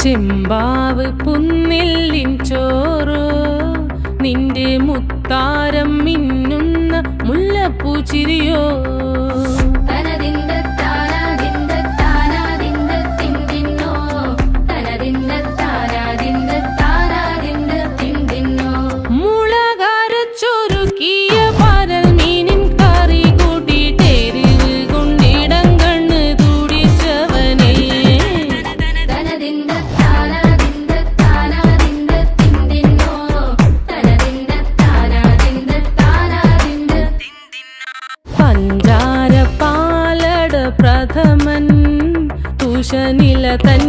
ചെമ്പാവ് പുന്നെല്ലിൻ ചോറോ നിന്റെ മുത്താരം മിന്നുന്ന മുല്ലപ്പൂച്ചിരിയോ പഞ്ചാര പാലട പ്രഥമൻ തുഷനില തൻ